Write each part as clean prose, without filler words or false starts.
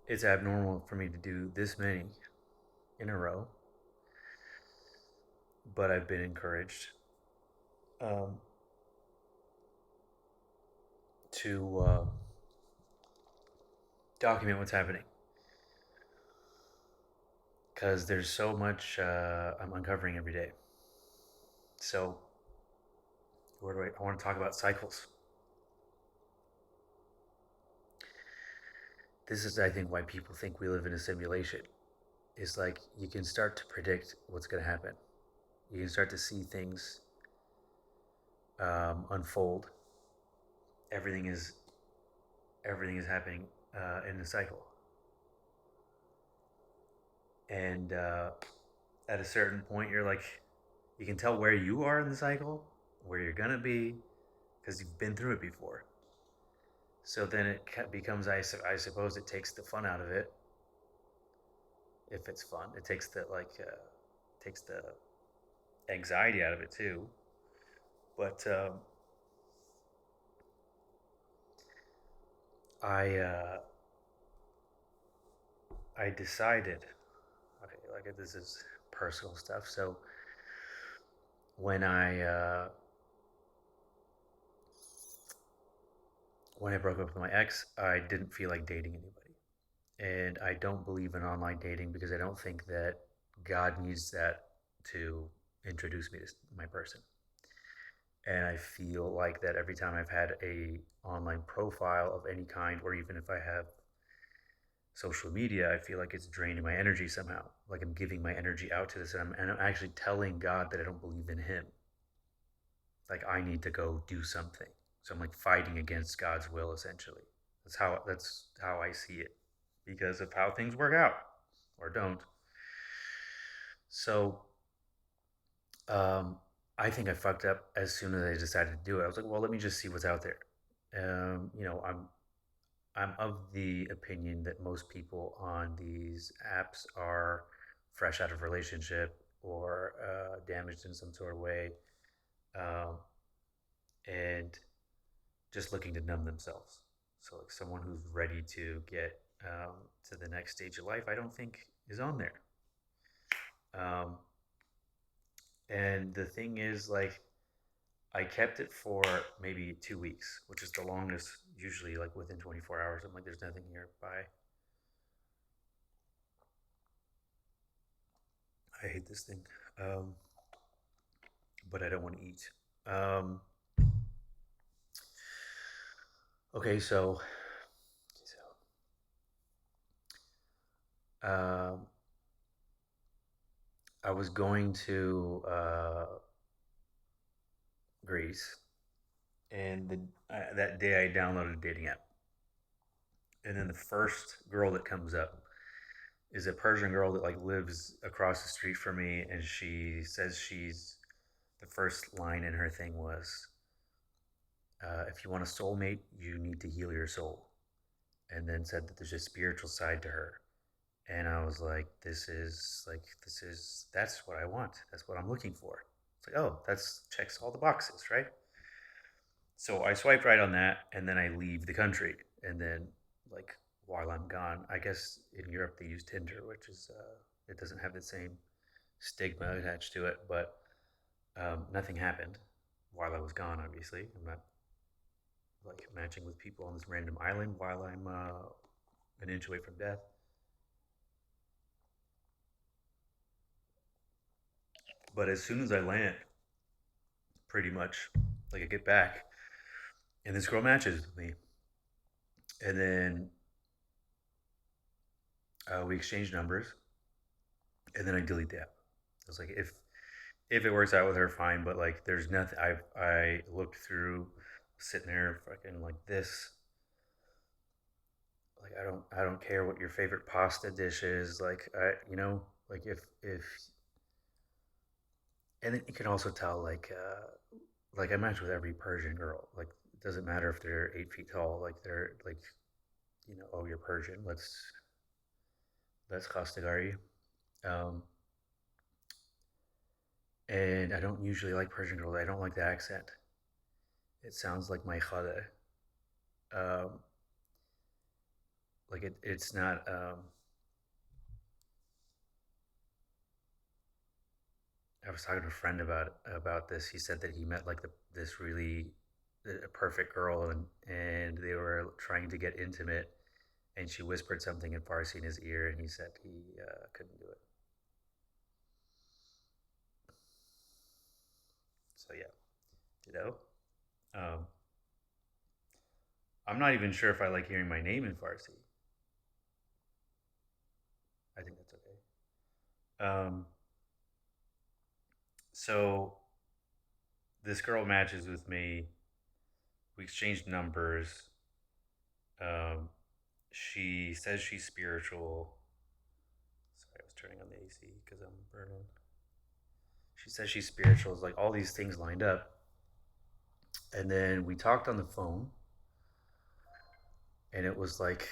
It's abnormal for me to do this many in a row, but I've been encouraged um, to document what's happening because there's so much I'm uncovering every day. So, where do I want to talk about cycles. This is, I think, why people think we live in a simulation. Is like you can start to predict what's going to happen. You can start to see things unfold. Everything is everything is happening in a cycle, and at a certain point, you're like, you can tell where you are in the cycle, where you're gonna be, because you've been through it before. So then it becomes, I suppose, it takes the fun out of it. If it's fun, it takes takes the anxiety out of it too. But I I decided, okay, like this is personal stuff. So when I uh, when I broke up with my ex, I didn't feel like dating anybody, and I don't believe in online dating because I don't think that God needs that to introduce me to my person. And I feel like that every time I've had a online profile of any kind, or even if I have social media, I feel like it's draining my energy somehow. Like I'm giving my energy out to this, and I'm actually telling God that I don't believe in Him. Like I need to go do something. So I'm like fighting against God's will essentially. That's how I see it because of how things work out or don't. So um, I think I fucked up as soon as I decided to do it. I was like, well, let me just see what's out there. I'm of the opinion that most people on these apps are fresh out of relationship or damaged in some sort of way, um, and just looking to numb themselves. So, like someone who's ready to get to the next stage of life, I don't think is on there. Um, and the thing is, like, I kept it for maybe 2 weeks, which is the longest. Usually, like within 24 hours, I'm like, there's nothing here. Bye. I hate this thing, um, but I don't want to eat. Um, okay, so I was going to Greece, and that day I downloaded a dating app, and then the first girl that comes up is a Persian girl that like lives across the street from me, and she says she's the first line in her thing was, "If you want a soulmate, you need to heal your soul," and then said that there's a spiritual side to her, and I was like, that's what I want. That's what I'm looking for. It's like, oh, that's checks all the boxes, right? So I swiped right on that, and then I leave the country, and then like while I'm gone, I guess in Europe they use Tinder, which is it doesn't have the same stigma attached to it, but nothing happened while I was gone. Obviously, I'm not like matching with people on this random island while I'm an inch away from death. But as soon as I land, pretty much, like I get back, and this girl matches with me, and then we exchange numbers, and then I delete the app. I was like, if it works out with her, fine. But like, there's nothing. I looked through, sitting there, fucking like this. Like, I don't care what your favorite pasta dish is. Like, like if, and then you can also tell like I match with every Persian girl. Like, it doesn't matter if they're 8 feet tall. Like they're like, oh, you're Persian. Let's Khastagari. Um, and I don't usually like Persian girls. I don't like the accent. It sounds like my khada. Um, Like it's not. I was talking to a friend about this. He said that he met like this really a perfect girl, and they were trying to get intimate, and she whispered something in Farsi in his ear, and he said he couldn't do it. So yeah, you know, um, I'm not even sure if I like hearing my name in Farsi. I think that's okay. So this girl matches with me. We exchanged numbers. Um, she says she's spiritual. Sorry, I was turning on the AC because I'm burning. She says she's spiritual. It's like all these things lined up. And then we talked on the phone, and it was like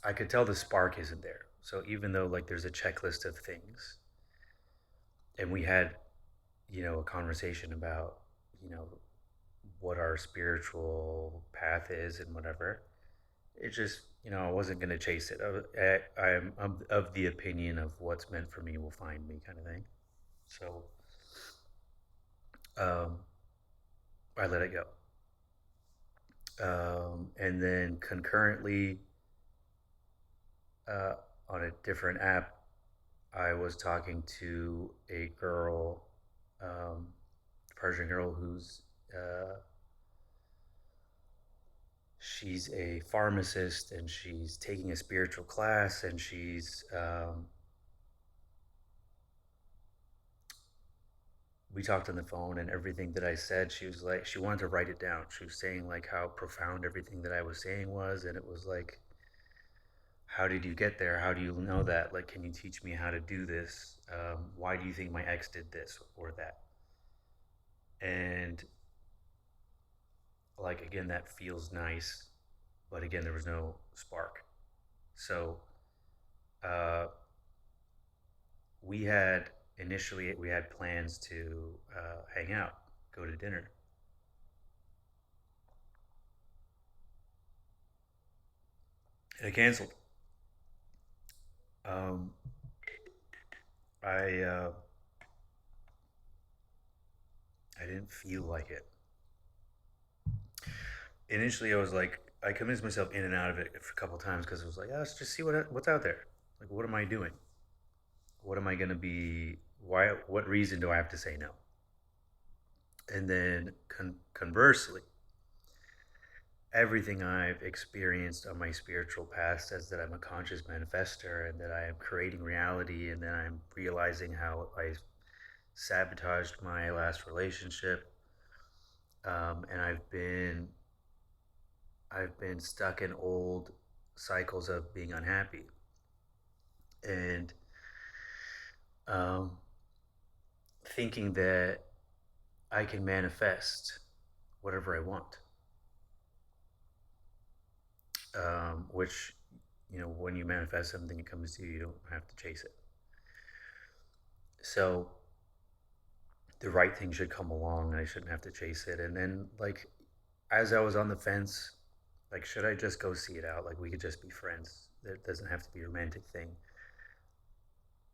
I could tell the spark isn't there. So even though like there's a checklist of things, and we had, a conversation about, you know, what our spiritual path is and whatever, it just, I wasn't going to chase it. I'm of the opinion of what's meant for me will find me kind of thing. So um, I let it go. And then concurrently, uh, on a different app, I was talking to a girl, um, Persian girl, who's she's a pharmacist, and she's taking a spiritual class, and she's we talked on the phone, and everything that I said, she was like, she wanted to write it down. She was saying like how profound everything that I was saying was, and it was like, how did you get there? How do you know that? Like, can you teach me how to do this? Why do you think my ex did this or that? And like again, that feels nice, but again, there was no spark. So uh, we had initially we had plans to hang out, go to dinner, and I canceled. Um, I didn't feel like it. Initially, I was like, I convinced myself in and out of it a couple of times because it was like, oh, let's just see what's out there. Like, what am I doing? What am I gonna be? Why? What reason do I have to say no? And then conversely, everything I've experienced on my spiritual path says that I'm a conscious manifester and that I am creating reality, and then I'm realizing how I sabotaged my last relationship, and I've been stuck in old cycles of being unhappy, and um, thinking that I can manifest whatever I want, which, when you manifest something, it comes to you. You don't have to chase it. So the right thing should come along, and I shouldn't have to chase it. And then, like, as I was on the fence, like, should I just go see it out? Like, we could just be friends. It doesn't have to be a romantic thing.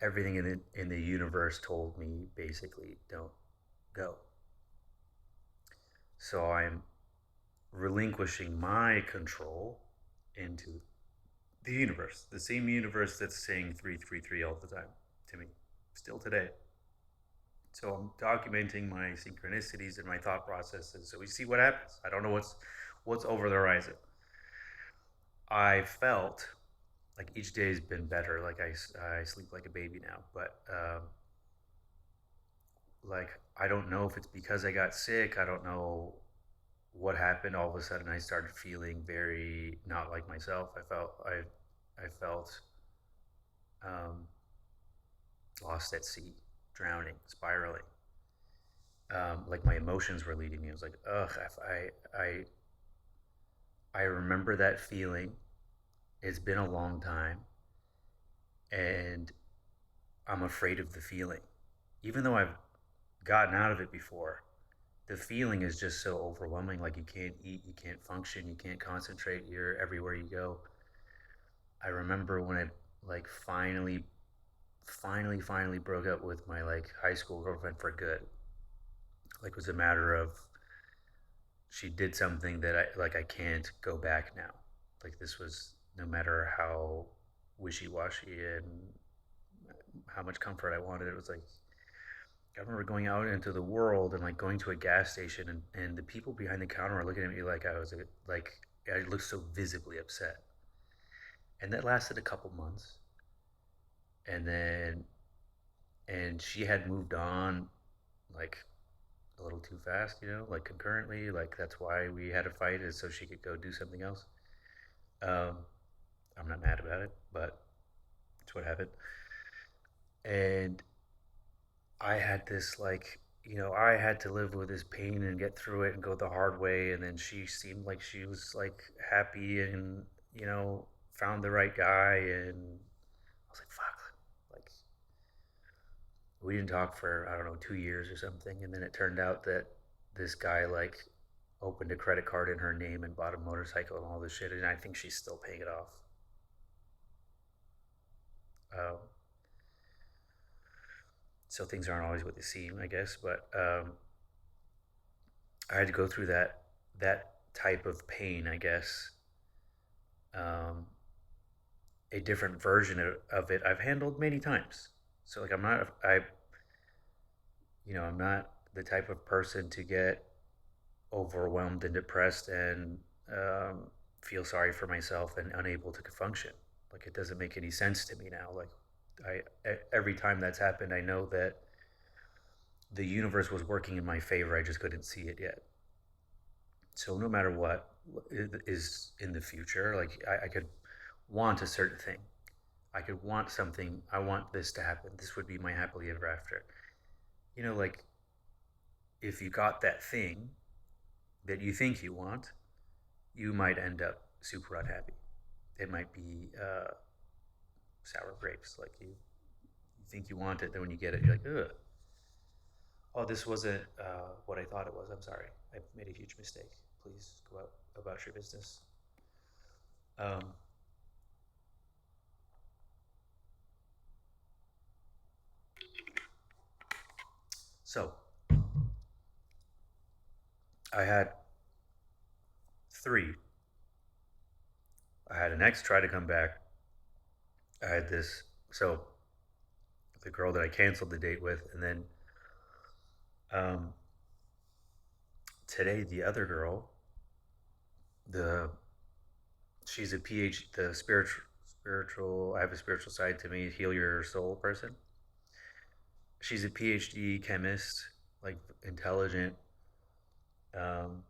Everything in the universe told me basically don't go. So I'm relinquishing my control into the universe, the same universe that's saying 333 all the time to me, still today. So I'm documenting my synchronicities and my thought processes. So we see what happens. I don't know what's over the horizon. I felt like each day has been better. Like I sleep like a baby now, but like I don't know if it's because I got sick. I don't know what happened. All of a sudden, I started feeling very not like myself. I felt um, lost at sea, drowning, spiraling. Like my emotions were leading me. I was like, ugh. I remember that feeling. It's been a long time, and I'm afraid of the feeling, even though I've gotten out of it before. the feeling is just so overwhelming. Like you can't eat, you can't function, you can't concentrate. You're everywhere you go. I remember when I like finally broke up with my like high school girlfriend for good. Like it was a matter of she did something that I can't go back now. Like this was no matter how wishy washy and how much comfort I wanted. It was like I remember going out into the world and like going to a gas station and the people behind the counter were looking at me like like I looked so visibly upset. And that lasted a couple months. And then and she had moved on like a little too fast, like concurrently. Like that's why we had a fight is so she could go do something else. Um, I'm not mad about it, but it's what happened. And I had this like I had to live with this pain and get through it and go the hard way. And then she seemed like she was like happy and found the right guy. And I was like, fuck, like we didn't talk for I don't know 2 years or something. And then it turned out that this guy like opened a credit card in her name and bought a motorcycle and all this shit. And I think she's still paying it off. Um, so things aren't always what they seem, I guess. But I had to go through that type of pain, I guess. Um, a different version of it I've handled many times. So like I'm not the type of person to get overwhelmed and depressed and feel sorry for myself and unable to function. Like it doesn't make any sense to me now. Like every time that's happened, I know that the universe was working in my favor. I just couldn't see it yet. So no matter what is in the future, like I could want a certain thing. I could want something. I want this to happen. This would be my happily ever after. Like if you got that thing that you think you want, you might end up super unhappy. It might be sour grapes. Like you think you want it, then when you get it, you're like, ugh. Oh, this wasn't what I thought it was. I'm sorry. I made a huge mistake. Please go out about your business. Um, so I had three. I had an ex try to come back. I had this. So the girl that I canceled the date with, and then um, today the other girl, the she's a PhD, the spiritual. I have a spiritual side to me, heal your soul person. She's a PhD chemist, like intelligent. Um,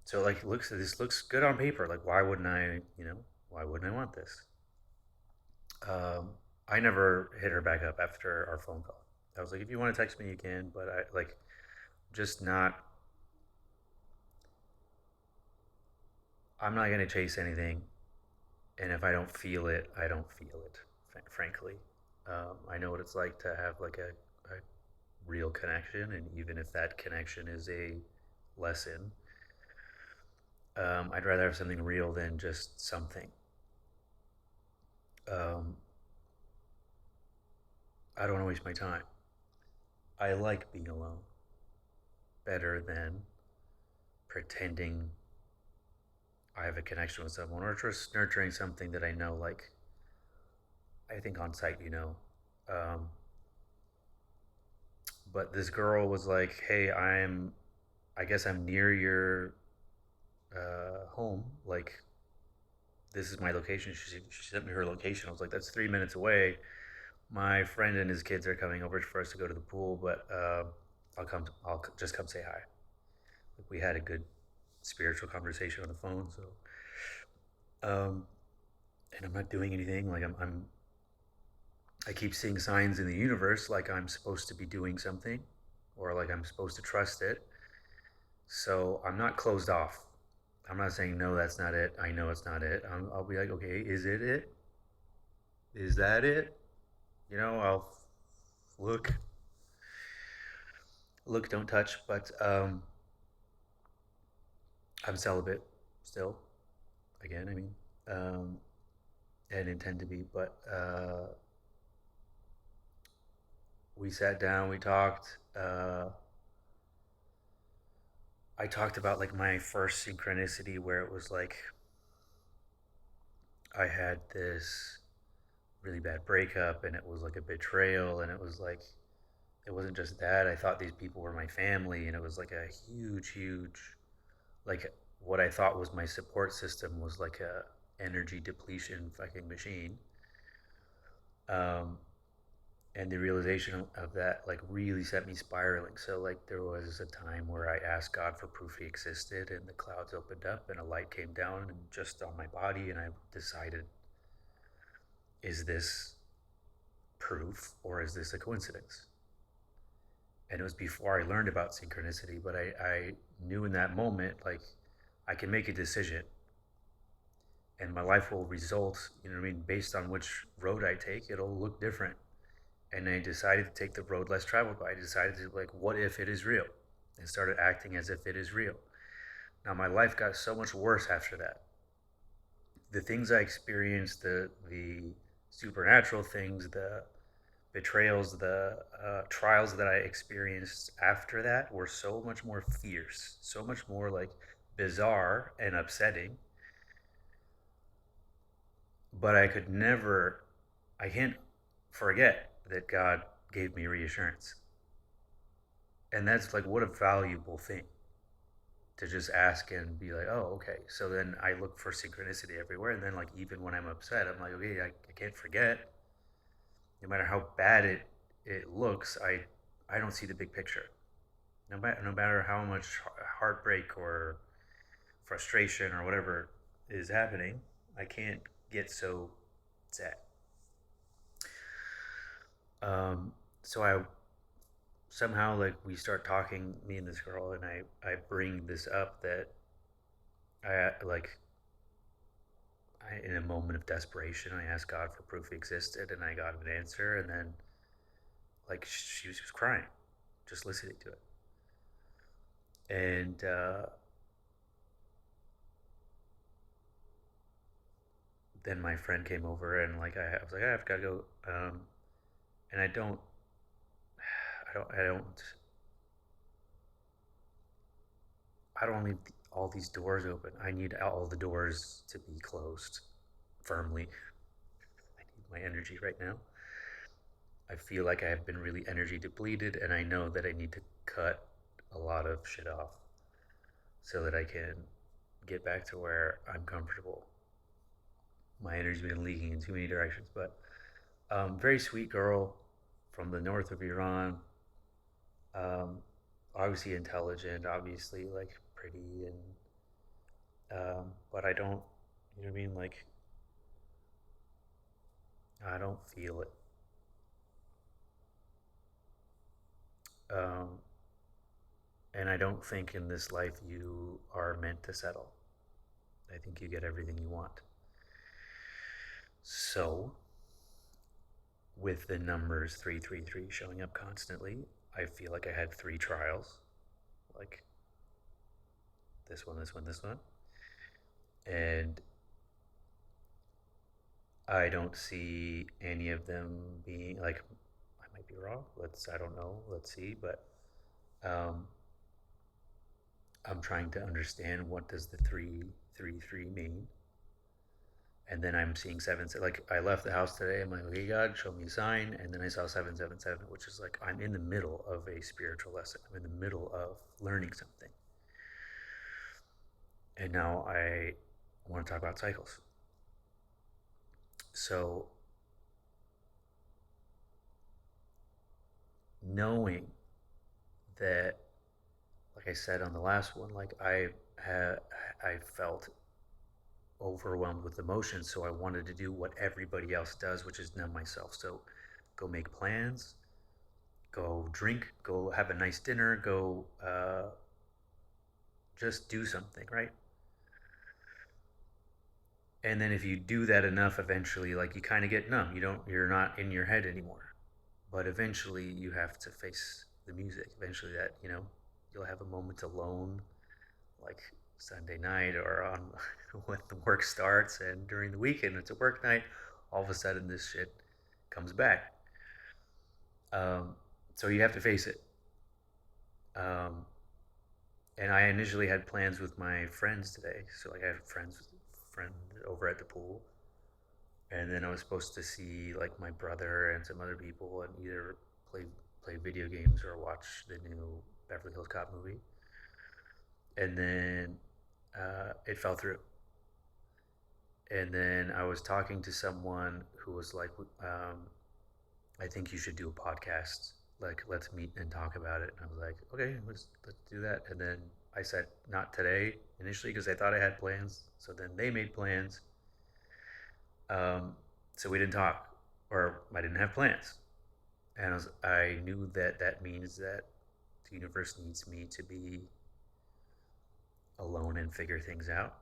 so like this looks good on paper. Like why wouldn't I want this? Um, I never hit her back up after our phone call. I was like, if you want to text me, you can, but I like just not. I'm not gonna chase anything, and if I don't feel it, I don't feel it. Frankly, I know what it's like to have like a real connection, and even if that connection is a lesson, I'd rather have something real than just something. Um, I don't want to waste my time. I like being alone better than pretending I have a connection with someone or just nurturing something that I know, like, I think on site, Um, but this girl was like, hey, I guess I'm near your home. Like, this is my location. She sent me her location. I was like, that's 3 minutes away. My friend and his kids are coming over for us to go to the pool, but I'll just come say hi. Like, we had a good spiritual conversation on the phone. So, um, and I'm not doing anything. Like I keep seeing signs in the universe, like I'm supposed to be doing something, or like I'm supposed to trust it. So I'm not closed off. I'm not saying no, that's not it. I know it's not it. I'll be like, okay, is it it? Is that it? I'll look look, don't touch, but I'm celibate still. Again, I mean, um, and intend to be. But we sat down, we talked. I talked about like my first synchronicity where it was like I had this really bad breakup and it was like a betrayal and it was like it wasn't just that. I thought these people were my family and it was like a huge like what I thought was my support system was like a energy depletion fucking machine. Um, and the realization of that like really set me spiraling. So like there was a time where I asked God for proof he existed and the clouds opened up and a light came down and just on my body and I decided, is this proof or is this a coincidence? And it was before I learned about synchronicity, but I knew in that moment like I can make a decision and my life will result, you know what I mean, based on which road I take, it'll look different. And I decided to take the road less traveled by. I decided to like, what if it is real? And started acting as if it is real. Now my life got so much worse after that. The things I experienced, the supernatural things, the betrayals, the trials that I experienced after that were so much more fierce, so much more like bizarre and upsetting. But I could never, I can't forget that God gave me reassurance. And that's like, what a valuable thing to just ask and be like, oh, okay. So then I look for synchronicity everywhere. And then, like, even when I'm upset, I'm like, okay, I can't forget. No matter how bad it looks, I don't see the big picture. No matter how much heartbreak or frustration or whatever is happening, I can't get so sad. So I somehow like we start talking, me and this girl, and I bring this up that I like in a moment of desperation, I asked God for proof he existed, and I got an answer, and then like she was crying, just listening to it, and then my friend came over, and like I was like, I've got to go, and I don't, I don't leave all these doors open. I need all the doors to be closed firmly. I need my energy right now. I feel like I have been really energy depleted, and I know that I need to cut a lot of shit off so that I can get back to where I'm comfortable. My energy's been leaking in too many directions, but very sweet girl from the north of Iran. Um, obviously intelligent, obviously like pretty, and but I don't, you know what I mean? Like I don't feel it. Um, and I don't think in this life you are meant to settle. I think you get everything you want. So, with the numbers 333 showing up constantly, I feel like I had three trials, like this one, this one, this one. And I don't see any of them being like, I might be wrong. I don't know. Let's see. But um, I'm trying to understand what does the 333 mean. And then I'm seeing like I left the house today. I'm like, okay, God, show me a sign. And then I saw 777, which is like I'm in the middle of a spiritual lesson. I'm in the middle of learning something. And now I want to talk about cycles. So knowing that, like I said on the last one, like I felt overwhelmed with emotions, so I wanted to do what everybody else does, which is numb myself. So go make plans, go drink, go have a nice dinner, go just do something, right? And then if you do that enough, eventually, like you're not in your head anymore. But eventually, you have to face the music. Eventually, that you'll have a moment alone, like Sunday night or on when the work starts, and during the weekend it's a work night. All of a sudden, this shit comes back. Um, so you have to face it. Um, and I initially had plans with my friends today. So like I had friend over at the pool, and then I was supposed to see like my brother and some other people and either play play video games or watch the new Beverly Hills Cop movie. And then it fell through. And then I was talking to someone who was like, "I think you should do a podcast. Like, let's meet and talk about it." And I was like, "Okay, let's do that." And then I said, "Not today," initially because I thought I had plans. So then they made plans. Um, so we didn't talk, or I didn't have plans. And I knew that that means that the universe needs me to be alone and figure things out.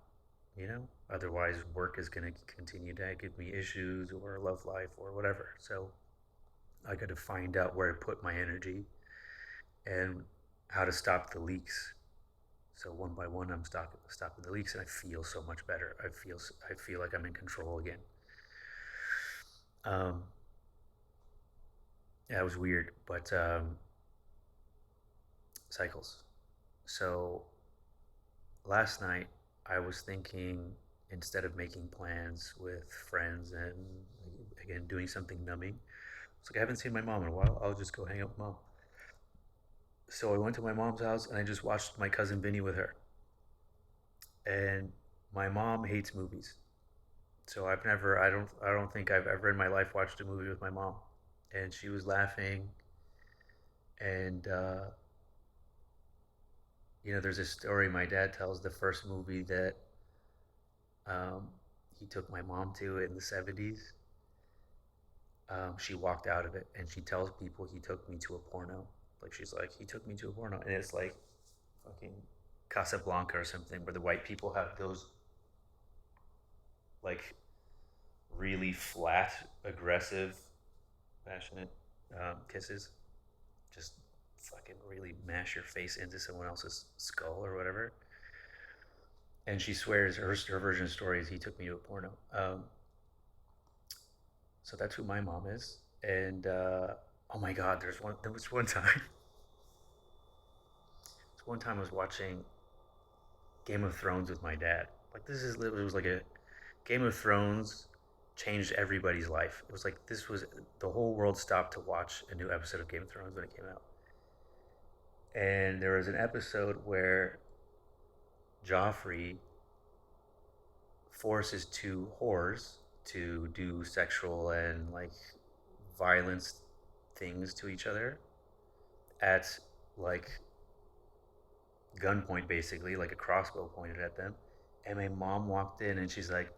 Otherwise work is going to continue to give me issues or love life or whatever. So I got to find out where to put my energy and how to stop the leaks. So one by one, I'm stopping the leaks, and I feel so much better. I feel like I'm in control again. Um, yeah, it was weird, but cycles. So last night, I was thinking, instead of making plans with friends and again doing something numbing, it's like I haven't seen my mom in a while. I'll just go hang out with mom. So I went to my mom's house and I just watched my cousin Vinny with her. And my mom hates movies. So I don't think I've ever in my life watched a movie with my mom. And she was laughing. And there's a story my dad tells. The first movie that um, he took my mom to in the '70s. She walked out of it and she tells people he took me to a porno. Like she's like, he took me to a porno, and it's like fucking Casablanca or something, where the white people have those like really flat, aggressive, passionate kisses. Just fucking really mash your face into someone else's skull or whatever. And she swears her version of the story is he took me to a porno. So that's who my mom is. And oh my god, there was one time. One time I was watching Game of Thrones with my dad. Like it was like a Game of Thrones changed everybody's life. It was like this was the whole world stopped to watch a new episode of Game of Thrones when it came out. And there was an episode where Joffrey forces two whores to do sexual and like violence things to each other at like gunpoint, basically, like a crossbow pointed at them. And my mom walked in and she's like,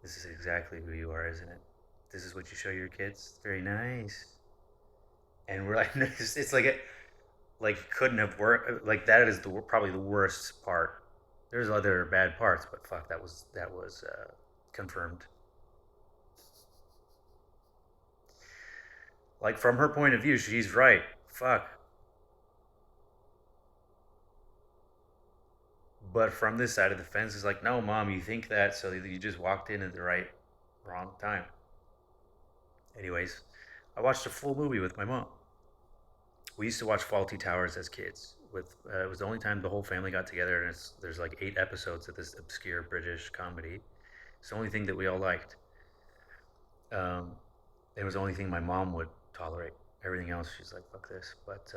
"This is exactly who you are, isn't it? This is what you show your kids. Very nice." And we're like, it's like it, like couldn't have worked. Like that is probably the worst part. There's other bad parts, but fuck, that was confirmed. Like from her point of view, she's right. Fuck. But from this side of the fence, it's like, no, mom, you think that, so you just walked in at the wrong time. Anyways, I watched a full movie with my mom. We used to watch Faulty Towers as kids. It was the only time the whole family got together, and there's like 8 episodes of this obscure British comedy. It's the only thing that we all liked. Um, it was the only thing my mom would tolerate. Everything else, she's like, "Fuck this." But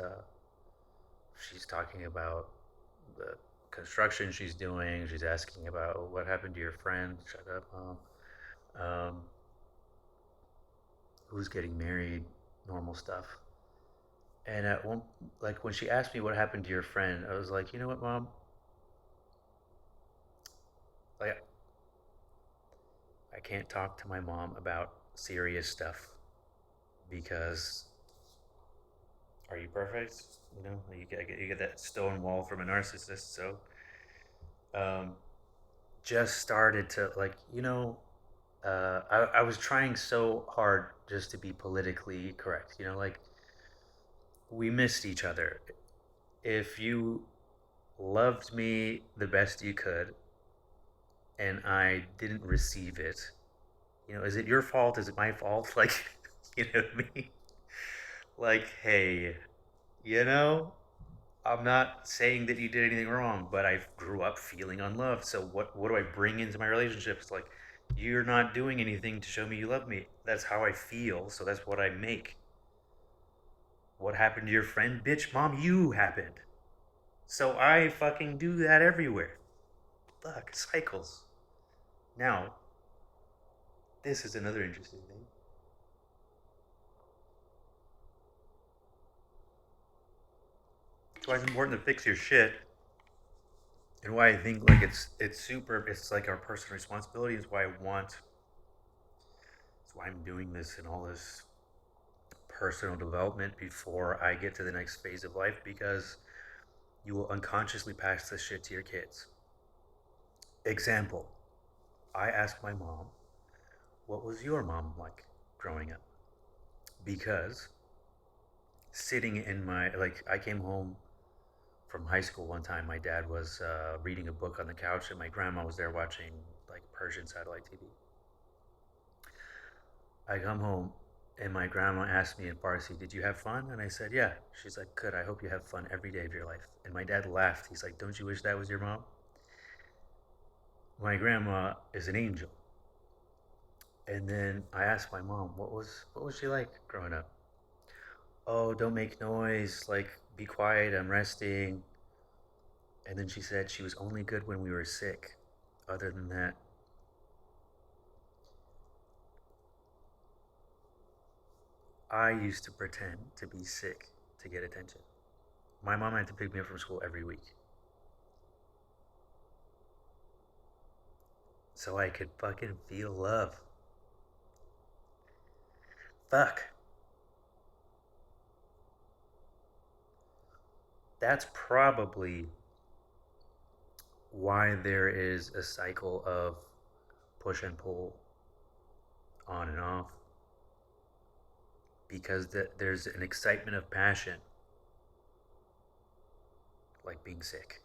she's talking about the construction she's doing. She's asking about what happened to your friend. Shut up, mom. Um, who's getting married? Normal stuff. And at one, like when she asked me what happened to your friend, I was like, you know what, mom? Like, I can't talk to my mom about serious stuff because are you perfect? You get that stone wall from a narcissist. So, um, just started to like, I was trying so hard just to be politically correct. Like we missed each other. If you loved me the best you could and I didn't receive it, is it your fault? Is it my fault? Like, you know what I mean? Like, hey, you know, I'm not saying that you did anything wrong, but I grew up feeling unloved. So what do I bring into my relationships? Like, you're not doing anything to show me you love me. That's how I feel, so that's what I make. What happened to your friend? Bitch, mom, you happened. So I fucking do that everywhere. Fuck, cycles. Now, this is another interesting thing. It's why it's important to fix your shit, and why I think like it's super. It's like our personal responsibility. Is why I want. It's why I'm doing this and all this personal development before I get to the next phase of life, because you will unconsciously pass this shit to your kids. Example: I asked my mom, "What was your mom like growing up?" Because sitting in my like, I came home from high school one time. My dad was reading a book on the couch, and my grandma was there watching like Persian satellite TV. I come home, and my grandma asked me in Farsi, "Did you have fun?" And I said, "Yeah." She's like, "Good. I hope you have fun every day of your life." And my dad laughed. He's like, "Don't you wish that was your mom?" My grandma is an angel. And then I asked my mom, what was she like growing up? "Oh, don't make noise. Like, be quiet. I'm resting." And then she said she was only good when we were sick. Other than that, I used to pretend to be sick to get attention. My mom had to pick me up from school every week so I could fucking feel love. Fuck. That's probably why there is a cycle of push and pull, on and off, because there's an excitement of passion, like being sick.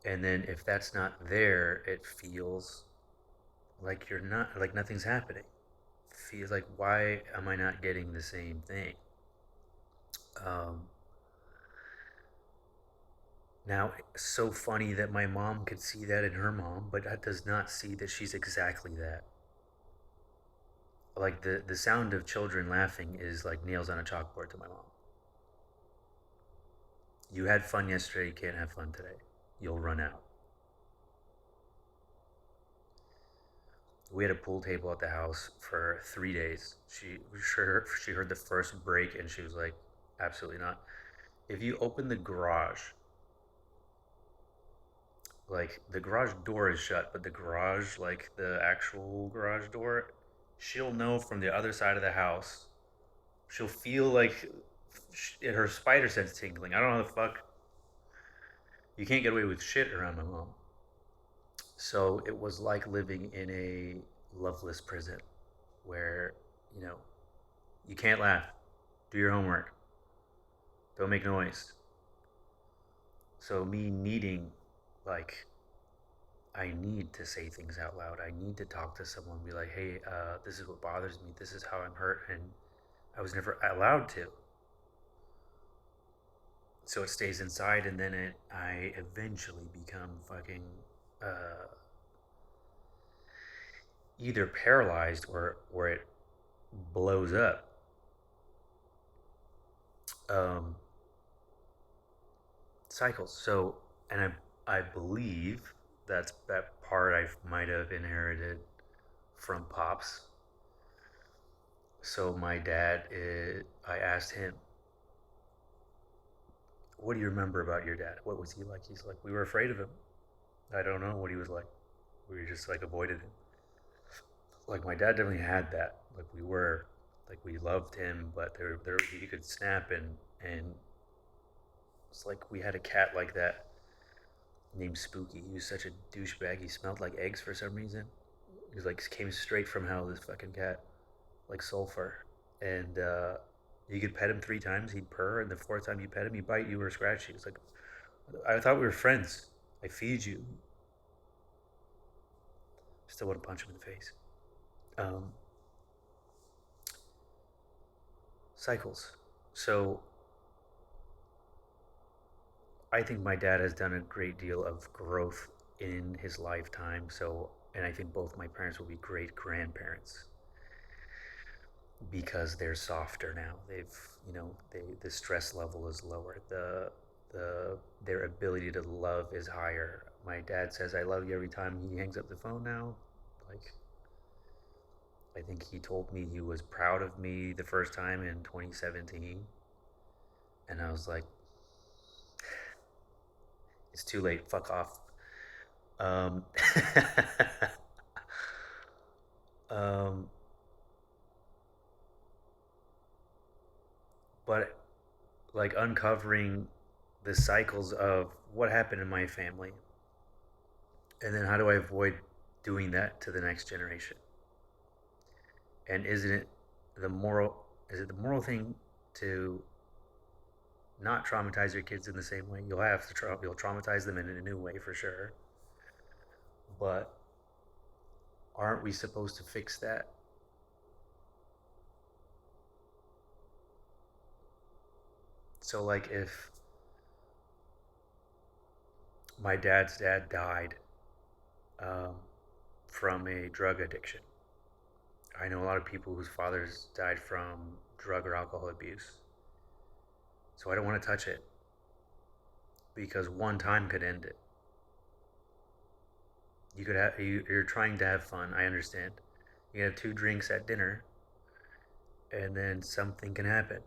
And then if that's not there, it feels like you're not, like nothing's happening. It feels like, why am I not getting the same thing? Um, Now, so funny that my mom could see that in her mom, but that does not see that she's exactly that. Like the sound of children laughing is like nails on a chalkboard to my mom. You had fun yesterday, you can't have fun today. You'll run out. We had a pool table at the house for 3 days. She heard the first break and she was like, "Absolutely not." If you open the garage, like the garage door is shut, but the garage, like the actual garage door, she'll know from the other side of the house. She'll feel like her spider sense tingling. I don't know how the fuck. You can't get away with shit around my mom. So it was like living in a loveless prison where, you know, you can't laugh, do your homework, don't make noise. So me needing, like, I need to say things out loud. I need to talk to someone, be like, "Hey, this is what bothers me. This is how I'm hurt," and I was never allowed to. So it stays inside, and then I eventually become fucking uh, either paralyzed or it blows up. Um, Cycles. So, and I believe that part I might have inherited from pops. So my dad, I asked him, "What do you remember about your dad? What was he like?" He's like, "We were afraid of him. I don't know what he was like. We just like avoided him." Like my dad definitely had that. Like we loved him, but there he could snap, and it's like we had a cat like that named Spooky. He was such a douchebag. He smelled like eggs for some reason. He was like came straight from hell. This fucking cat, like sulfur, and You could pet him 3 times, he'd purr, and the fourth time you pet him, he'd bite you or scratch you. It's like, I thought we were friends. I feed you. Still want to punch him in the face. Um, Cycles. So I think my dad has done a great deal of growth in his lifetime. So, and I think both my parents will be great grandparents because they're softer now. The stress level is lower. Their ability to love is higher. My dad says I love you every time he hangs up the phone now. Like, I think he told me he was proud of me the first time in 2017, and I was like, it's too late. Fuck off. Um, um, but like uncovering the cycles of what happened in my family, and then how do I avoid doing that to the next generation? And isn't it the moral? Is it the moral thing to not traumatize your kids in the same way? You'll traumatize them in a new way for sure, but aren't we supposed to fix that? So like if my dad's dad died um, from a drug addiction, I know a lot of people whose fathers died from drug or alcohol abuse. So I don't want to touch it because one time could end it. You're trying to have fun. I understand. You have 2 drinks at dinner, and then something can happen,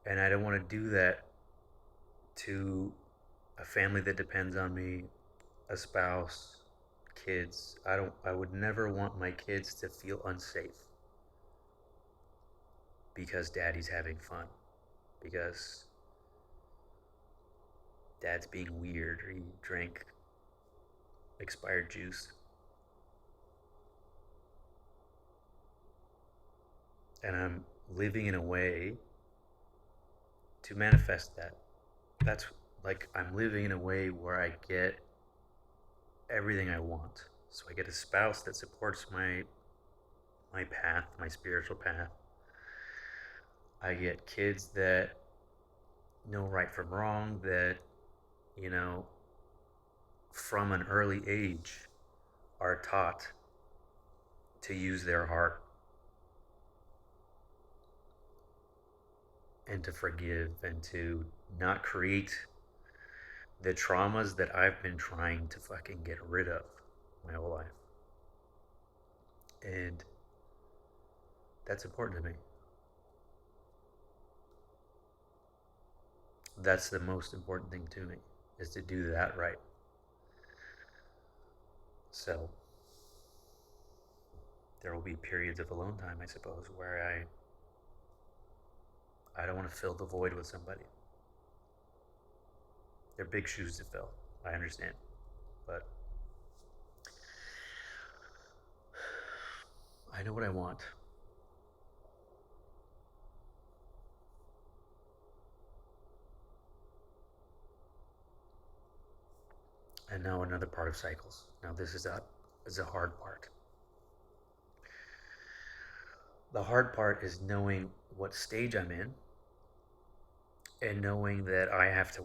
and I don't want to do that to a family that depends on me, a spouse, kids. I would never want my kids to feel unsafe because daddy's having fun, because dad's being weird or he drank expired juice. And I'm living in a way to manifest that. That's like I'm living in a way where I get everything I want. So I get a spouse that supports my path, my spiritual path. I get kids that know right from wrong, that, you know, from an early age are taught to use their heart and to forgive and to not create the traumas that I've been trying to fucking get rid of my whole life. And that's important to me. That's the most important thing to me, is to do that right. So there will be periods of alone time, I suppose, where I don't want to fill the void with somebody. They're big shoes to fill. I understand. But I know what I want. And now another part of cycles. Now this is a hard part. The hard part is knowing what stage I'm in and knowing that I have to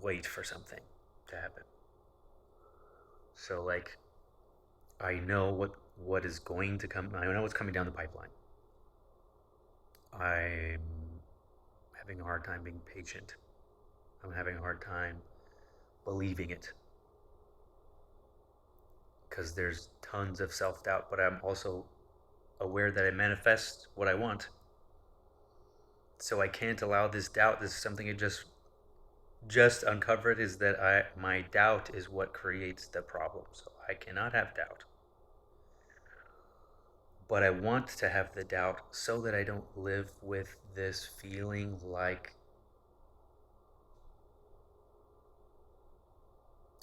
wait for something to happen. So like I know what is going to come. I know what's coming down the pipeline. I'm having a hard time being patient. I'm having a hard time believing it because there's tons of self-doubt, but I'm also aware that I manifest what I want. So I can't allow this doubt. This is something I just uncovered, is that I my doubt is what creates the problem. So I cannot have doubt. But I want to have the doubt so that I don't live with this feeling like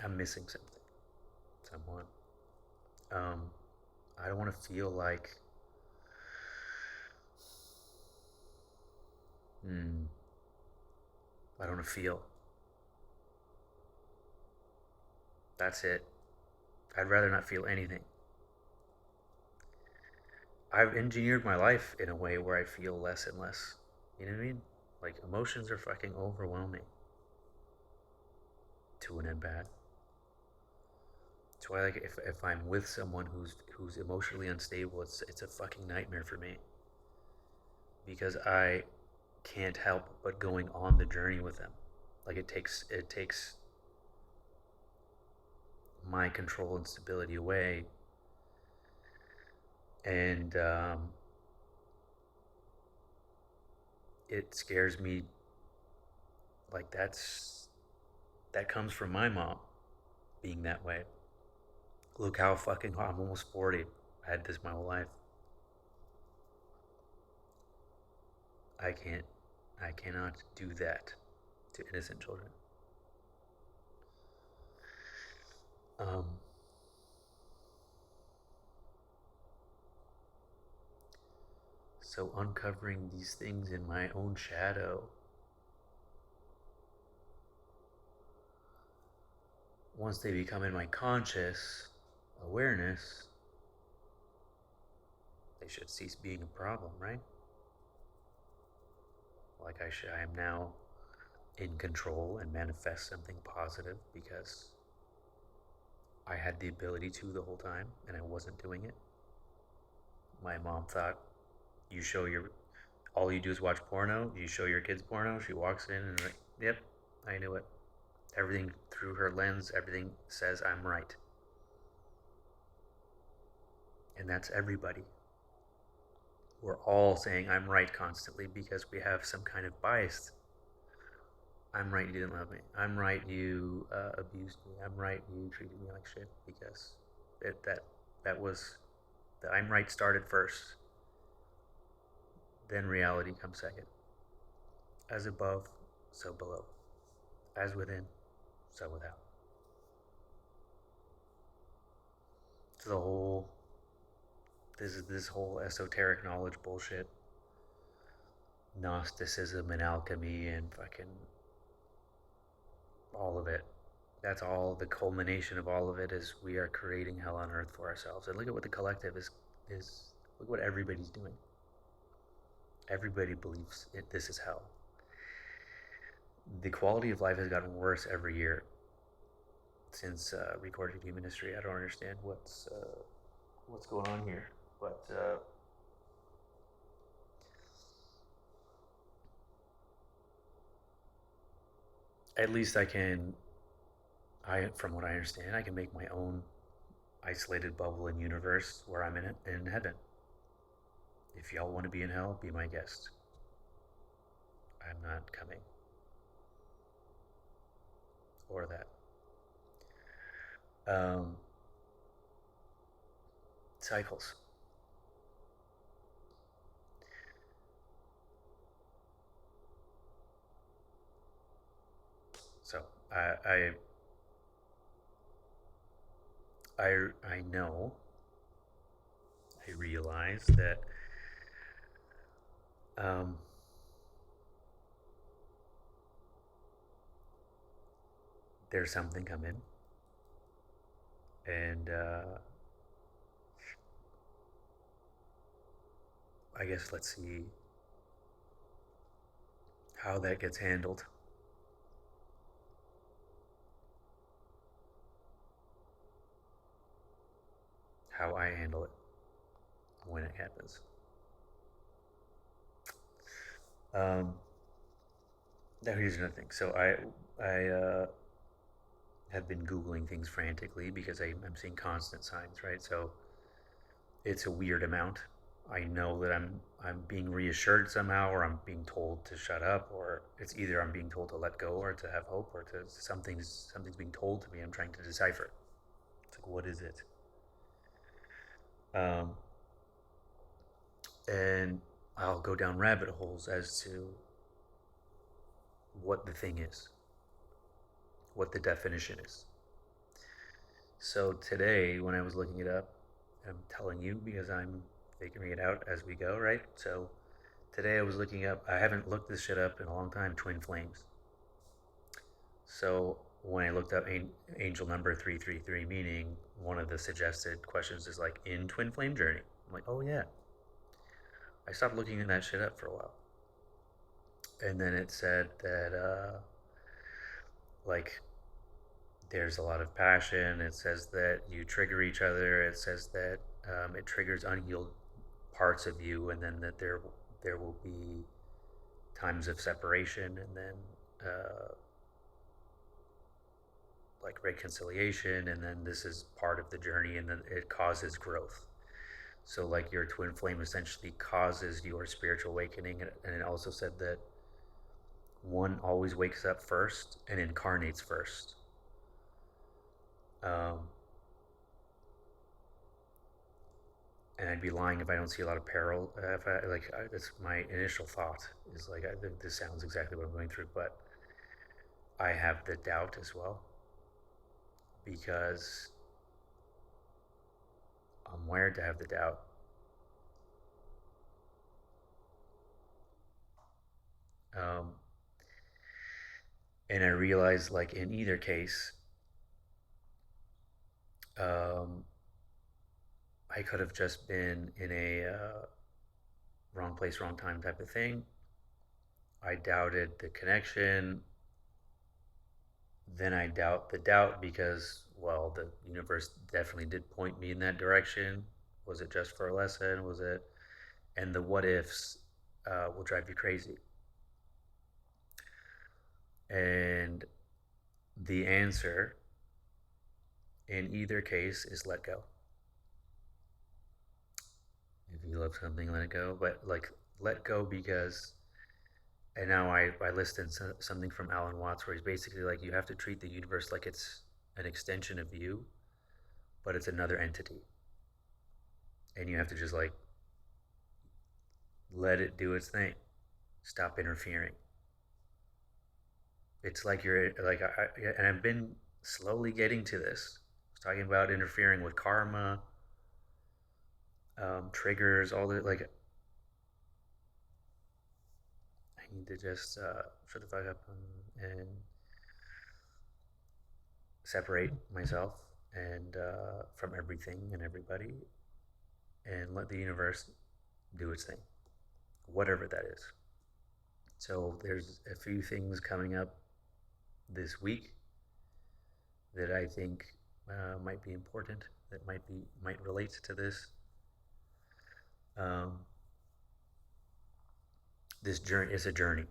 I'm missing something, someone. Um, I don't want to feel like Hmm. I don't feel. That's it. I'd rather not feel anything. I've engineered my life in a way where I feel less and less. You know what I mean? Like emotions are fucking overwhelming to an end bad. That's why like if I'm with someone who's emotionally unstable, it's a fucking nightmare for me because I can't help but going on the journey with them. Like it takes my control and stability away, and it scares me. Like that comes from my mom being that way. Look how fucking I'm almost 40. I had this my whole life. I can't. I cannot do that to innocent children. Um, so uncovering these things in my own shadow, once they become in my conscious awareness, they should cease being a problem, right? Like I am now in control and manifest something positive because I had the ability to the whole time and I wasn't doing it. My mom thought you show your all you do is watch porno. You show your kids porno. She walks in and like, yep, I knew it. Everything through her lens, everything says I'm right, and that's everybody. We're all saying I'm right constantly because we have some kind of bias. I'm right, you didn't love me. I'm right, you abused me. I'm right, you treated me like shit because that was the I'm right started first. Then reality comes second. As above, so below. As within, so without. So the whole this whole esoteric knowledge bullshit, Gnosticism and alchemy and fucking all of it. That's all the culmination of all of it is we are creating hell on earth for ourselves. And look at what the collective is look what everybody's doing. Everybody believes this is hell. The quality of life has gotten worse every year since recorded human history. I don't understand what's going on here, but at least I can. From what I understand, I can make my own isolated bubble and universe where I'm in heaven. If y'all want to be in hell, be my guest. I'm not coming. Or that. Um, cycles. So I I know. I realize that um, there's something coming, and I guess let's see how that gets handled. How I handle it when it happens. Um, Now here's another thing. So I have been googling things frantically because I'm seeing constant signs, right? So it's a weird amount. I know that I'm being reassured somehow, or I'm being told to shut up, or it's either I'm being told to let go, or to have hope, or to something's being told to me. I'm trying to decipher. It's like what is it? Um, and I'll go down rabbit holes as to what the thing is, what the definition is. So today, when I was looking it up, I'm telling you because I'm figuring it out as we go, right? So Today I was looking up, I haven't looked this shit up in a long time, twin flames. So when I looked up angel number 333 meaning, one of the suggested questions is like in twin flame journey. I'm like, oh yeah. I stopped looking in that shit up for a while. And then it said that like there's a lot of passion. It says that you trigger each other. It says that it triggers unhealed parts of you, and then that there will be times of separation, and then like reconciliation, and then this is part of the journey, and then it causes growth. So like your twin flame essentially causes your spiritual awakening, and it also said that one always wakes up first and incarnates first. Um, and I'd be lying if I don't see a lot of peril. If I like, that's my initial thought is like, this sounds exactly what I'm going through, but I have the doubt as well because I'm wired to have the doubt. Um, and I realize, like in either case, um, I could have just been in a wrong place, wrong time type of thing. I doubted the connection. Then I doubt the doubt because, well, the universe definitely did point me in that direction. Was it just for a lesson? Was it? And the what ifs will drive you crazy. And the answer in either case is let go. If you love something, let it go. But like, let go because, and now I listed something from Alan Watts where he's basically like, you have to treat the universe like it's an extension of you, but it's another entity. And you have to just like let it do its thing. Stop interfering. It's like you're like, and I've been slowly getting to this. I was talking about interfering with karma, triggers, all the like. I need to just shut the fuck up and separate myself and from everything and everybody, and let the universe do its thing, whatever that is. So there's a few things coming up this week that I think might be important, that might relate to this. Um, this journey is a journey.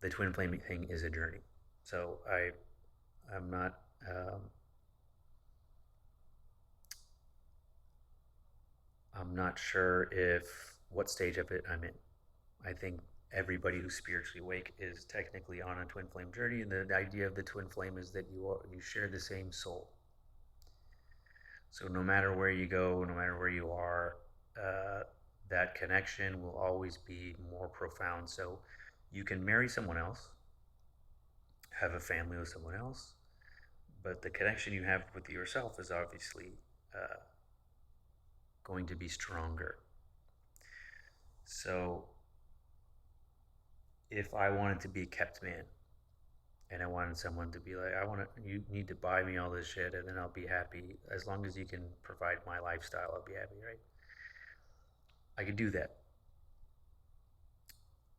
The twin flame thing is a journey. So I'm not. I'm not sure if what stage of it I'm in. I think everybody who's spiritually awake is technically on a twin flame journey, and the idea of the twin flame is that you share the same soul. So no matter where you go, no matter where you are, uh, that connection will always be more profound. So you can marry someone else, have a family with someone else, but the connection you have with yourself is obviously uh, going to be stronger. So if I wanted to be a kept man and I wanted someone to be like, you need to buy me all this shit and then I'll be happy. As long as you can provide my lifestyle, I'll be happy, right? I could do that.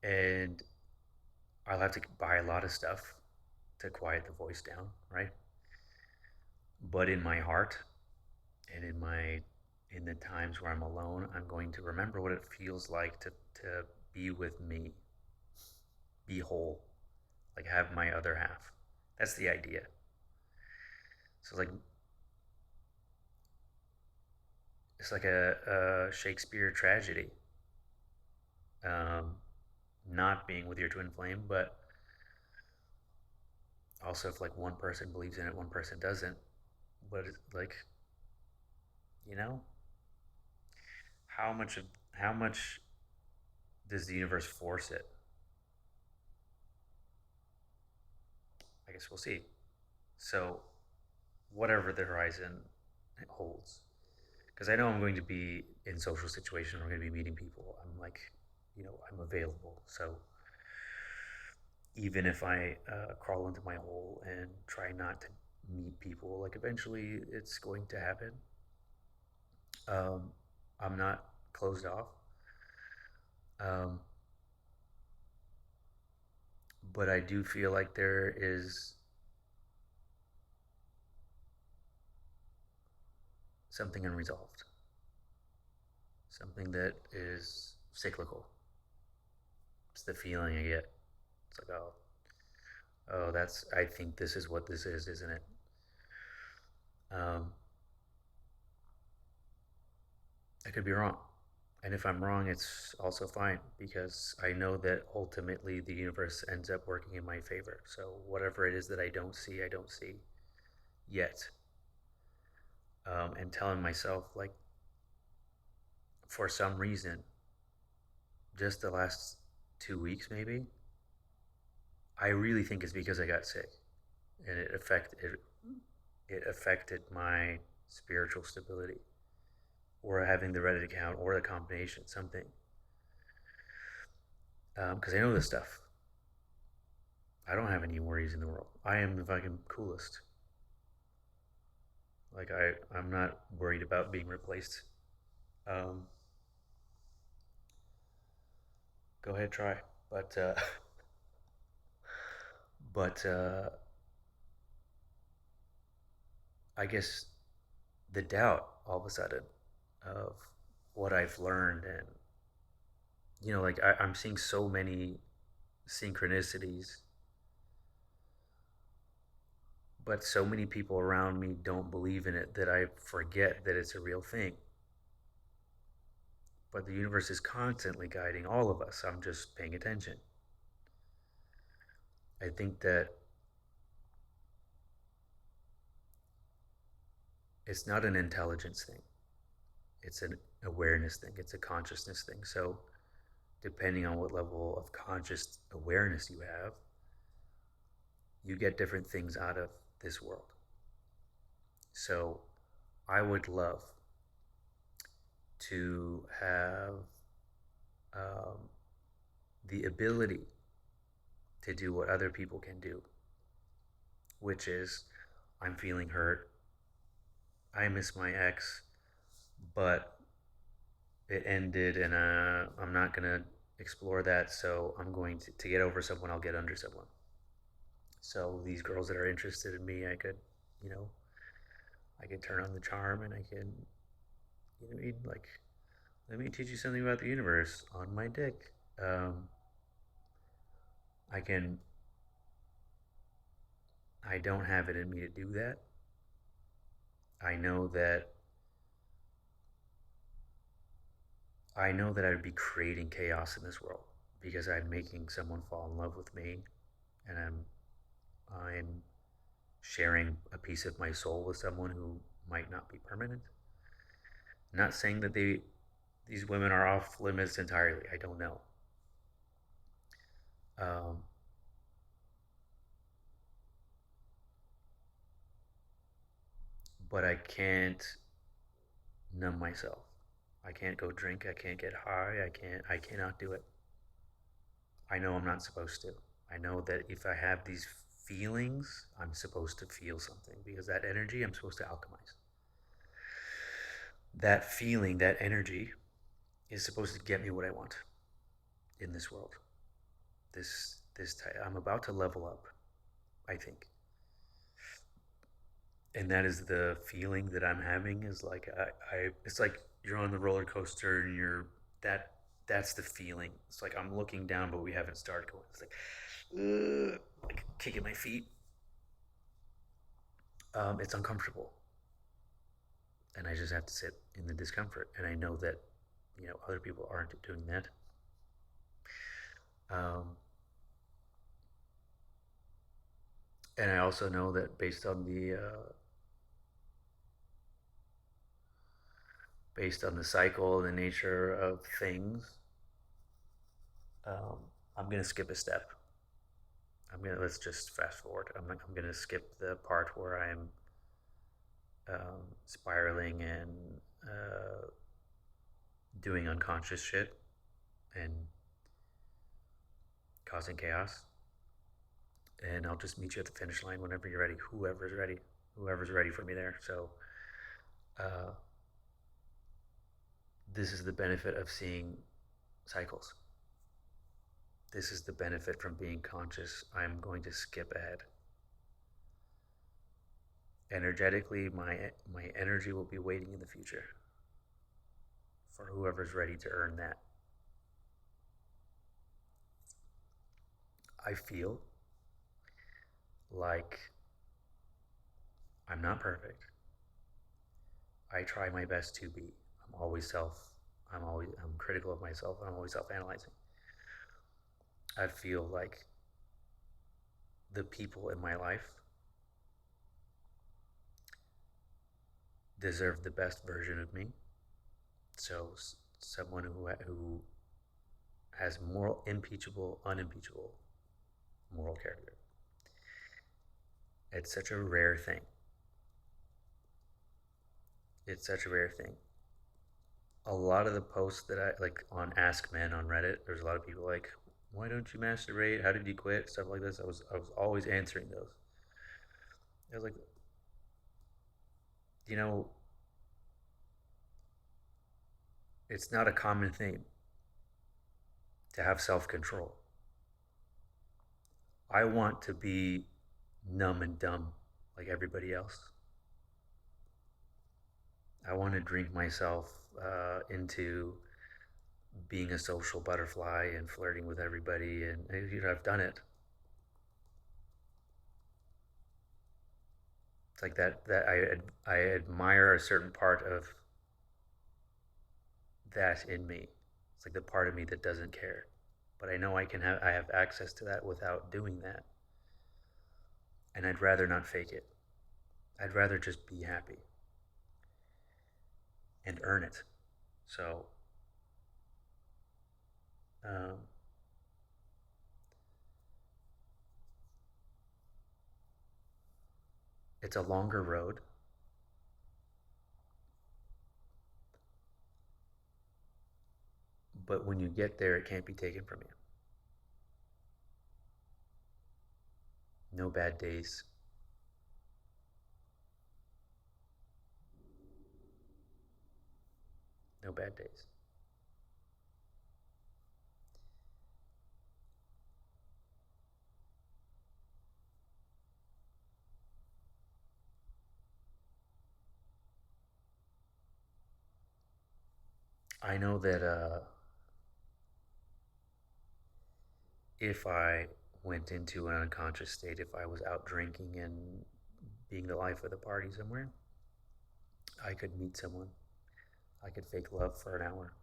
And I'll have to buy a lot of stuff to quiet the voice down, right? But in my heart and in the times where I'm alone, I'm going to remember what it feels like to be with me, be whole, like have my other half. That's the idea. So like it's like a Shakespeare tragedy, um, not being with your twin flame, but also if like one person believes in it, one person doesn't. But it's like, you know, how much of how much does the universe force it? I guess we'll see. So whatever the horizon holds, because I know I'm going to be in social situations. I'm going to be meeting people. I'm like, I'm available. So even if I crawl into my hole and try not to meet people, like eventually it's going to happen. Um, I'm not closed off, um, but I do feel like there is something unresolved, something that is cyclical. It's the feeling I get. It's like, oh, that's. I think this is what this is, isn't it? Um, I could be wrong. And if I'm wrong, it's also fine because I know that ultimately the universe ends up working in my favor. So whatever it is that I don't see yet. And telling myself, like, for some reason, just the last 2 weeks, maybe, I really think it's because I got sick and it affected my spiritual stability or having the Reddit account or the combination, something. Because I know this stuff. I don't have any worries in the world. I am the fucking coolest. Like I'm not worried about being replaced. Um, Go ahead, try. But but I guess the doubt all of a sudden of what I've learned, and like I'm seeing so many synchronicities, but so many people around me don't believe in it that I forget that it's a real thing. But the universe is constantly guiding all of us. I'm just paying attention. I think that it's not an intelligence thing, it's an awareness thing, it's a consciousness thing. So, depending on what level of conscious awareness you have, you get different things out of this world. So, I would love to have um, the ability to do what other people can do, which is I'm feeling hurt. I miss my ex, but it ended, and I'm not going to explore that. So I'm going to get over someone, I'll get under someone. So these girls that are interested in me, you know, I could turn on the charm and I can, like, let me teach you something about the universe on my dick. Um, I can, I don't have it in me to do that. I know that I know that I would be creating chaos in this world because I'm making someone fall in love with me, and I'm sharing a piece of my soul with someone who might not be permanent. Not saying that these women are off limits entirely. I don't know. Um, but I can't numb myself. I can't go drink. I can't get high. I cannot do it. I know I'm not supposed to. I know that if I have these feelings, I'm supposed to feel something because that energy I'm supposed to alchemize. That feeling, that energy is supposed to get me what I want in this world. I'm about to level up, I think. And that is the feeling that I'm having is like it's like you're on the roller coaster and that's the feeling. It's like I'm looking down but we haven't started going. It's like kicking my feet. It's uncomfortable, and I just have to sit in the discomfort. And I know that other people aren't doing that. Um, and I also know that based on the cycle and the nature of things, um, I'm gonna skip a step. Let's just fast forward. I'm gonna skip the part where I'm spiraling and doing unconscious shit and causing chaos. And I'll just meet you at the finish line whenever you're ready. Whoever's ready for me there. So, uh, this is the benefit of seeing cycles. This is the benefit from being conscious. I'm going to skip ahead. Energetically, my energy will be waiting in the future for whoever's ready to earn that. I feel like I'm not perfect. I try my best to be. I'm always self. I'm critical of myself. I'm always self-analyzing. I feel like the people in my life deserve the best version of me. So someone who has moral, impeachable, unimpeachable moral character. It's such a rare thing. It's such a rare thing. A lot of the posts that I like on Ask Men on Reddit, there's a lot of people like, why don't you masturbate? How did you quit? Stuff like this. I was always answering those. I was like, you know, it's not a common thing to have self control. I want to be numb and dumb like everybody else. I want to drink myself into being a social butterfly and flirting with everybody, and I've done it. It's like I admire a certain part of that in me. It's like the part of me that doesn't care, but I know I have access to that without doing that, and I'd rather not fake it. I'd rather just be happy and earn it. So, um, it's a longer road, but when you get there, it can't be taken from you. No bad days. No bad days. I know that if I went into an unconscious state, if I was out drinking and being the life of the party somewhere, I could meet someone. I could fake love for an hour.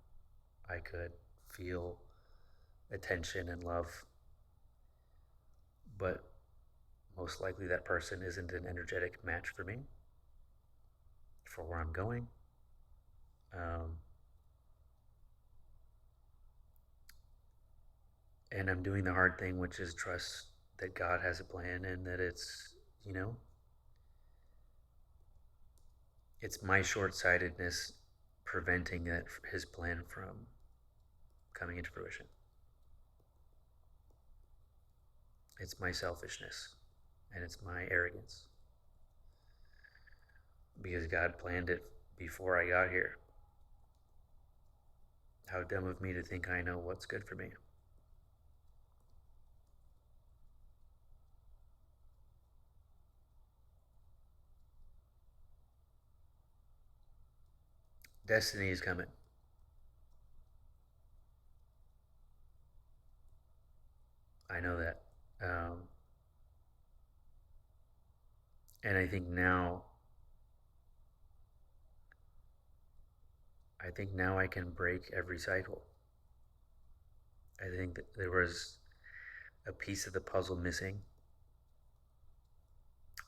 I could feel attention and love, but most likely that person isn't an energetic match for me, for where I'm going. Um, and I'm doing the hard thing, which is trust that God has a plan and that you know, it's my short sightedness preventing his plan from coming into fruition. It's my selfishness and it's my arrogance because God planned it before I got here. How dumb of me to think I know what's good for me. Destiny is coming. I know that. Um, and I think now I can break every cycle. I think that there was a piece of the puzzle missing,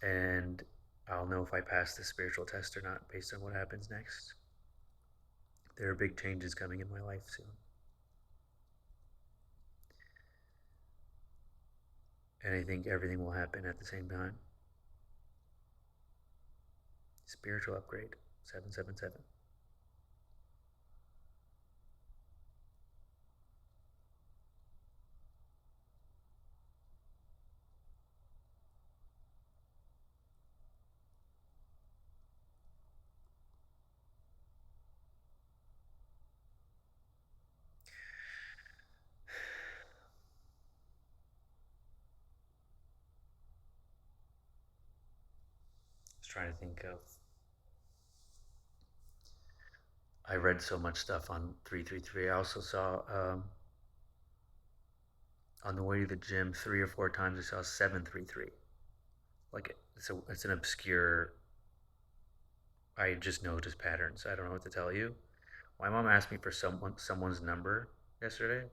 and I'll know if I pass the spiritual test or not based on what happens next. There are big changes coming in my life soon. And I think everything will happen at the same time. Spiritual upgrade 777. trying to think of. I read so much stuff on 333. I also saw on the way to the gym 3 or 4 times. I saw 733. Like it's an obscure. I just noticed patterns. I don't know what to tell you. My mom asked me for someone's number yesterday.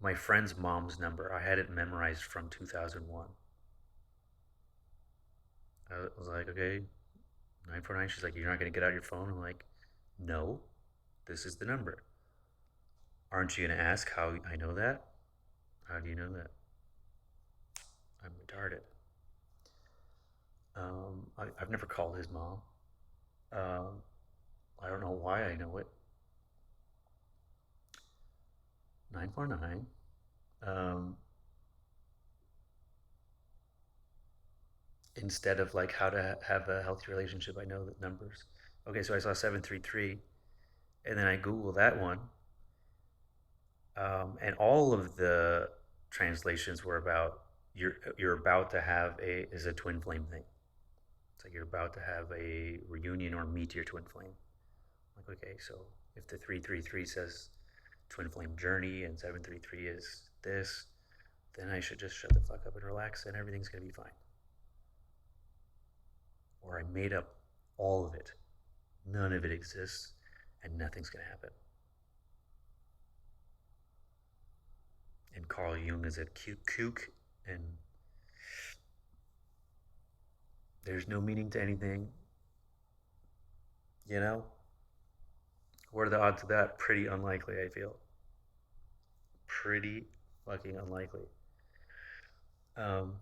My friend's mom's number. I had it memorized from 2001. I was like, okay, 949. She's like, you're not gonna get out your phone. I'm like, no, this is the number. Aren't you gonna ask how I know that? How do you know that? I'm retarded. I've never called his mom. Um, I don't know why I know it. 949. Um, Instead of like how to have a healthy relationship, I know the numbers. Okay, so I saw 733, and then I Google that one, and all of the translations were about you're about to have a is a twin flame thing. It's like you're about to have a reunion or meet your twin flame. I'm like, okay, so if the 333 says twin flame journey and 733 is this, then I should just shut the fuck up and relax, and everything's gonna be fine. Or I made up all of it. None of it exists, and nothing's gonna happen. And Carl Jung is a cute kook, and there's no meaning to anything. You know, what are the odds of that? Pretty unlikely. I feel pretty fucking unlikely. Um,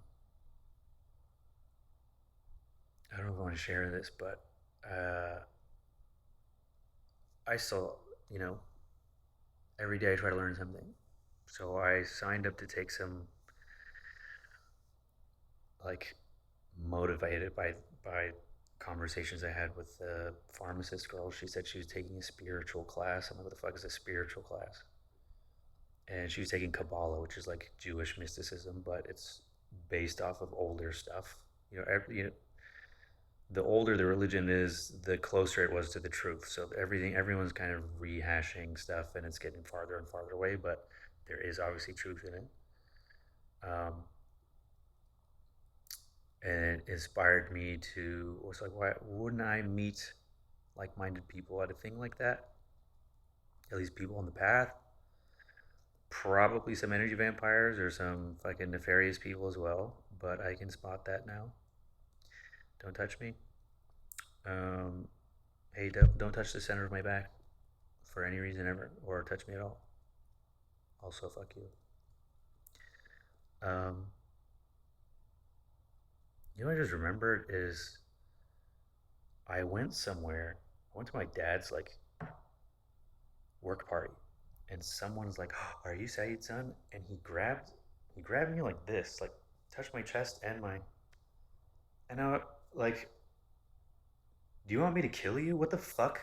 I don't know if I want to share this, but uh, I still, you know, every day I try to learn something. So I signed up to take some like motivated by conversations I had with the pharmacist girl. She said she was taking a spiritual class. I'm like, what the fuck is a spiritual class? And she was taking Kabbalah, which is like Jewish mysticism, but it's based off of older stuff. The older the religion is, the closer it was to the truth. So everyone's kind of rehashing stuff, and it's getting farther and farther away. But there is obviously truth in it. Um, and it inspired me to was like, why wouldn't I meet like-minded people at a thing like that? At least people on the path. Probably some energy vampires or some fucking nefarious people as well, but I can spot that now. Don't touch me. Um, hey, don't touch the center of my back for any reason ever, or touch me at all. Also, fuck you. Um, you know what I just remembered is I went somewhere. I went to my dad's like work party, and someone's like, oh, "Are you Saeed's son?" And he grabbed me like this, like touched my chest and my, and I like, "Do you want me to kill you? What the fuck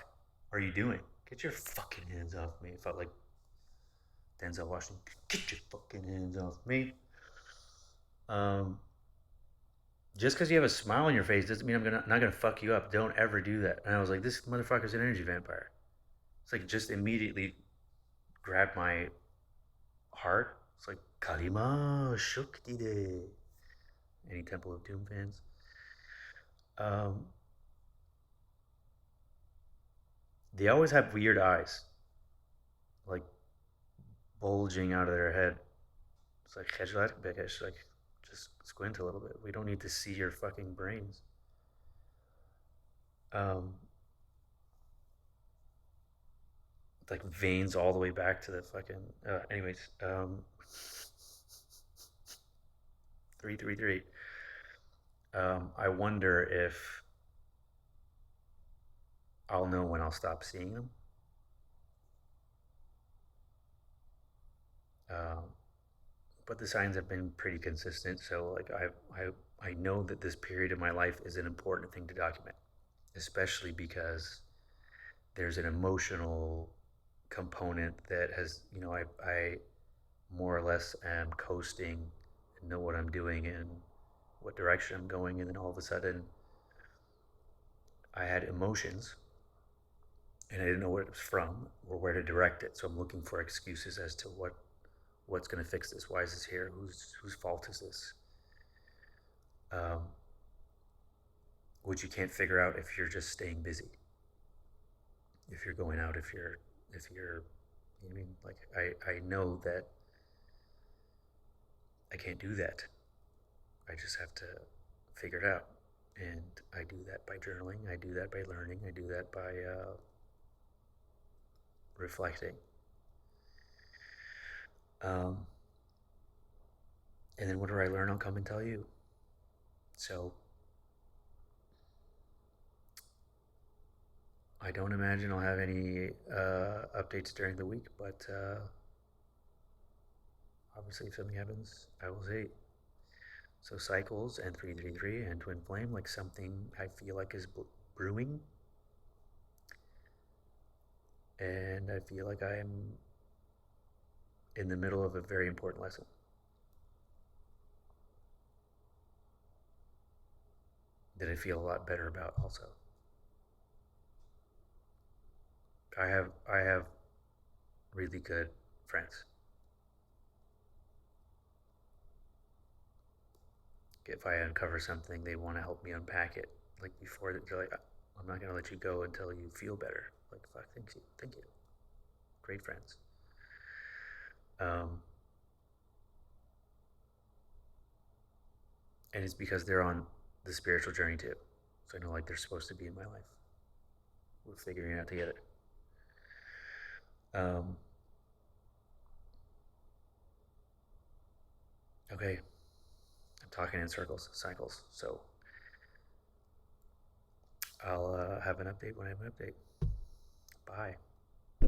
are you doing? Get your fucking hands off me!" It felt like Denzel Washington. Get your fucking hands off me. Um, just because you have a smile on your face doesn't mean not gonna fuck you up. Don't ever do that. And I was like, this motherfucker's an energy vampire. It's like just immediately grabbed my heart. It's like Kalima Shukti De. Any Temple of Doom fans? Um, they always have weird eyes, like bulging out of their head. It's like like just squint a little bit. We don't need to see your fucking brains. Um, like veins all the way back to the fucking. Anyways, 333. I wonder if I'll know when I'll stop seeing them. Um, but the signs have been pretty consistent. So like I know that this period of my life is an important thing to document, especially because there's an emotional component that has I more or less am coasting and know what I'm doing and what direction I'm going, and then all of a sudden I had emotions and I didn't know what it was from or where to direct it. So I'm looking for excuses as to what's going to fix this. Why is this here? Whose fault is this? Um, which you can't figure out if you're just staying busy. If you're going out, if you're, I mean, like I know that I can't do that. I just have to figure it out, and I do that by journaling. I do that by learning. I do that by reflecting. Um, and then whatever I learn, I'll come and tell you. So I don't imagine I'll have any updates during the week, but obviously, if something happens, I will see. So cycles and 333 and twin flame, like something I feel like is brewing, and I feel like I am in the middle of a very important lesson that I feel a lot better about. Also, I have really good friends. If I uncover something, they want to help me unpack it. Like before, they're like, "I'm not gonna let you go until you feel better." Like, fuck, thank you, great friends. Um, and it's because they're on the spiritual journey too. So I know like they're supposed to be in my life. We're figuring it out together. Um, okay, I'm talking in circles, cycles. So I'll have an update when I have an update. Bye.